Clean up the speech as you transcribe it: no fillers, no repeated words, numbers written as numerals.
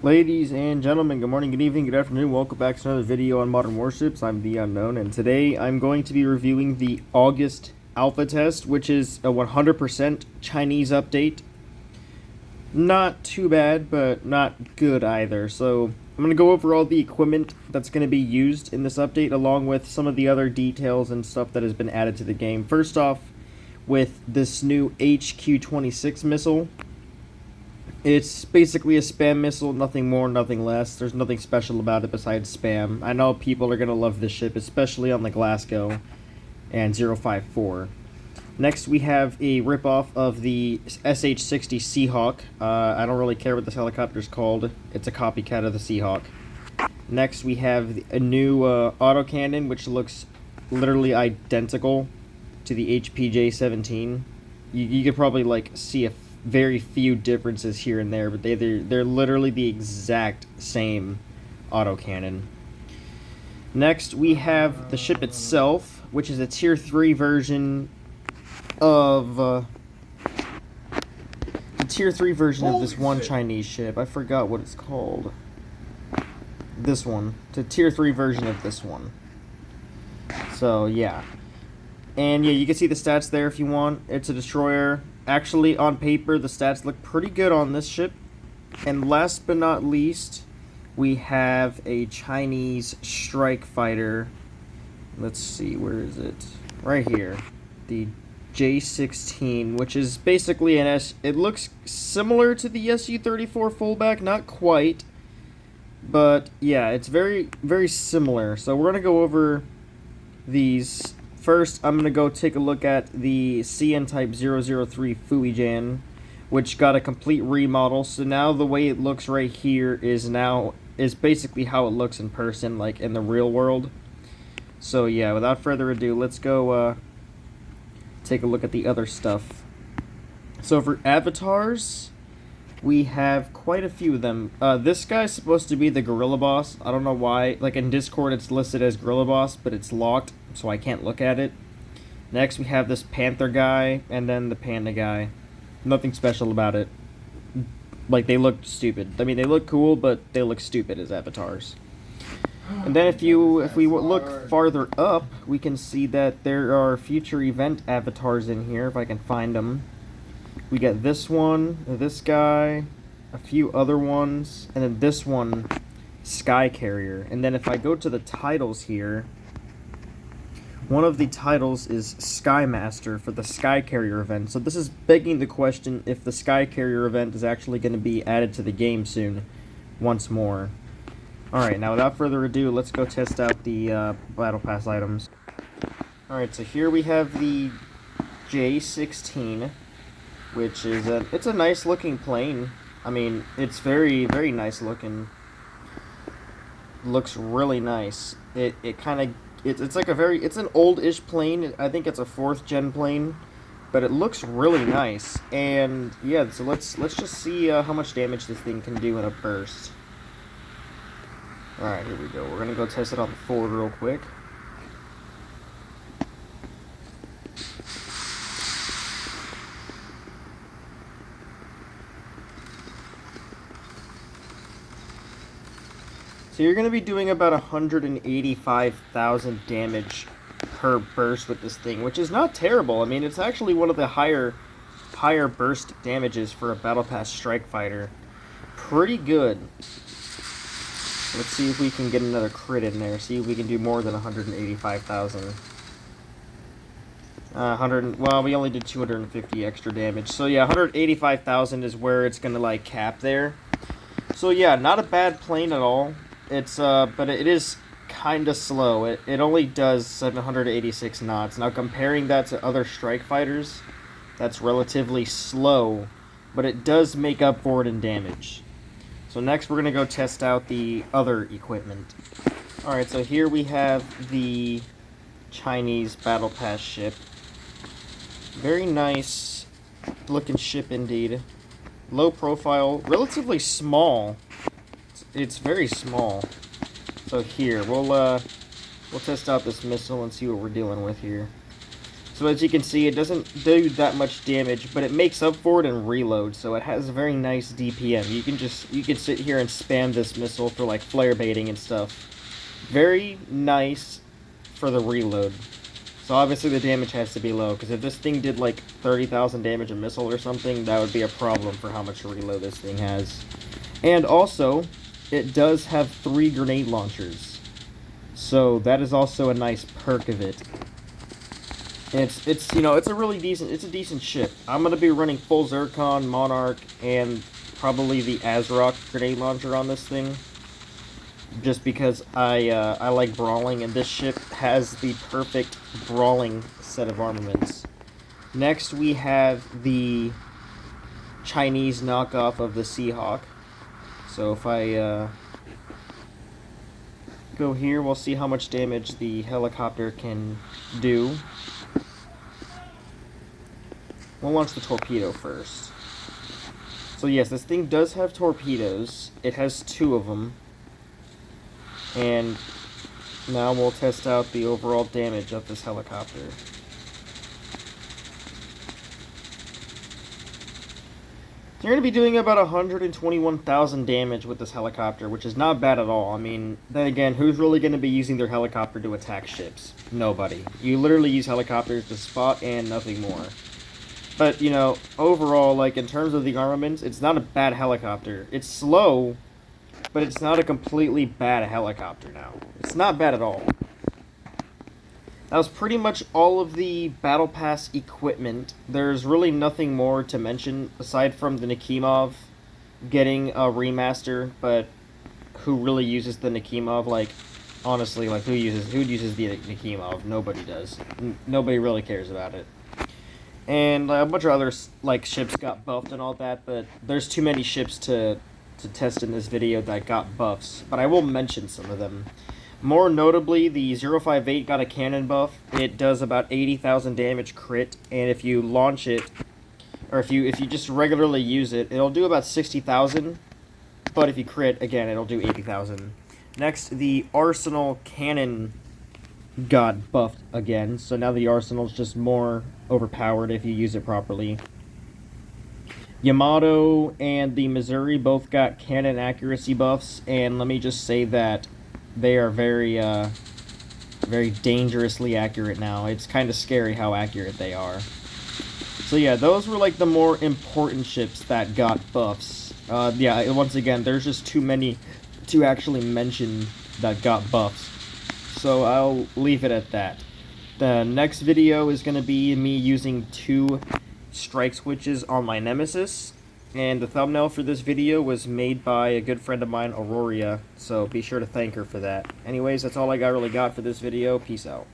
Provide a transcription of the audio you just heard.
Ladies and gentlemen, good morning, good evening, good afternoon. Welcome back to another video on Modern Warships. I'm The Unknown, and today I'm going to be reviewing the August alpha test, which is a 100% Chinese update. Not too bad, but not good either. So I'm going to go over all the equipment that's going to be used in this update, along with some of the other details and stuff that has been added to the game. First off, with this new HQ-26 missile. It's basically a spam missile, nothing more, nothing less. There's nothing special about it besides spam. I know people are going to love this ship, especially on the Glasgow and 054. Next, we have a ripoff of the SH-60 Seahawk. I don't really care what this helicopter's called. It's a copycat of the Seahawk. Next, we have a new autocannon, which looks literally identical to the HPJ-17. You could probably see a very few differences here and there, but they're literally the exact same autocannon. Next, we have the ship itself, which is a Tier 3 version of the Tier 3 version of this one Chinese ship. I forgot what it's called. This one. It's a Tier 3 version of this one. So, yeah. And yeah, you can see the stats there if you want. It's a destroyer. Actually, on paper, the stats look pretty good on this ship. And last but not least, we have a Chinese strike fighter. Let's see, where is it? Right here. The J-16, which is basically an it looks similar to the Su-34 fullback, not quite. But yeah, it's very, very similar. So we're going to go over these. First, I'm going to go take a look at the CN Type 003 Fujian, which got a complete remodel. So now the way it looks right here is basically how it looks in person, like in the real world. So yeah, without further ado, let's go take a look at the other stuff. So for avatars, we have quite a few of them. This guy's supposed to be the Gorilla Boss. I don't know why. Like in Discord, it's listed as Gorilla Boss, but it's locked, so I can't look at it. Next, we have this Panther guy, and then the Panda guy. Nothing special about it. Like, they look stupid. I mean, they look cool, but they look stupid as avatars. And then if we look farther up, we can see that there are future event avatars in here, if I can find them. We got this one, this guy, a few other ones, and then this one, Sky Carrier. And then if I go to the titles here, one of the titles is Sky Master for the Sky Carrier event. So this is begging the question if the Sky Carrier event is actually going to be added to the game soon, once more. Alright, now without further ado, let's go test out the Battle Pass items. Alright, so here we have the J-16. Which is it's a nice looking plane. I mean, it's very, very nice looking. Looks really nice. It's like it's an old-ish plane. I think it's a 4th gen plane, but it looks really nice. And yeah, so let's just see how much damage this thing can do in a burst. All right, here we go. We're gonna go test it on the forward real quick. So you're going to be doing about 185,000 damage per burst with this thing, which is not terrible. I mean, it's actually one of the higher burst damages for a Battle Pass strike fighter. Pretty good. Let's see if we can get another crit in there. See if we can do more than 185,000. Well, we only did 250 extra damage. So yeah, 185,000 is where it's going to cap there. So yeah, not a bad plane at all. It's but it is kind of slow. It only does 786 knots. Now comparing that to other strike fighters, that's relatively slow, but it does make up for it in damage. So next we're gonna go test out the other equipment. Alright, so here we have the Chinese Battle Pass ship. Very nice looking ship indeed. Low profile, relatively small. It's very small. So here, we'll test out this missile and see what we're dealing with here. So as you can see, it doesn't do that much damage, but it makes up for it in reload, so it has a very nice DPM. You can sit here and spam this missile for like flare baiting and stuff. Very nice for the reload. So obviously the damage has to be low, because if this thing did like 30,000 damage a missile or something, that would be a problem for how much reload this thing has. And also, it does have 3 grenade launchers. So that is also a nice perk of it. And it's you know, it's a decent ship. I'm gonna be running full Zircon, Monarch, and probably the Azrock grenade launcher on this thing. Just because I like brawling, and this ship has the perfect brawling set of armaments. Next we have the Chinese knockoff of the Seahawk. So if I go here, we'll see how much damage the helicopter can do. We'll launch the torpedo first. So yes, this thing does have torpedoes. It has 2 of them. And now we'll test out the overall damage of this helicopter. You're going to be doing about 121,000 damage with this helicopter, which is not bad at all. I mean, then again, who's really going to be using their helicopter to attack ships? Nobody. You literally use helicopters to spot and nothing more. But, you know, overall, like, in terms of the armaments, it's not a bad helicopter. It's slow, but it's not a completely bad helicopter now. It's not bad at all. That was pretty much all of the Battle Pass equipment. There's really nothing more to mention, aside from the Nakhimov getting a remaster, but who really uses the Nakhimov? Like, honestly, like, who uses the Nakhimov? Nobody does. Nobody really cares about it. And a bunch of other, like, ships got buffed and all that, but there's too many ships to test in this video that got buffs. But I will mention some of them. More notably, the 058 got a cannon buff. It does about 80,000 damage crit, and if you launch it, or if you just regularly use it, it'll do about 60,000, but if you crit, again, it'll do 80,000. Next, the Arsenal cannon got buffed again, so now the Arsenal's just more overpowered if you use it properly. Yamato and the Missouri both got cannon accuracy buffs, and let me just say that they are very dangerously accurate now. It's kind of scary how accurate they are. So yeah, those were like the more important ships that got buffs. Yeah, once again, there's just too many to actually mention that got buffs. So I'll leave it at that. The next video is going to be me using 2 strike switches on my Nemesis. And the thumbnail for this video was made by a good friend of mine, Aurora, so be sure to thank her for that. Anyways, that's all I really got for this video. Peace out.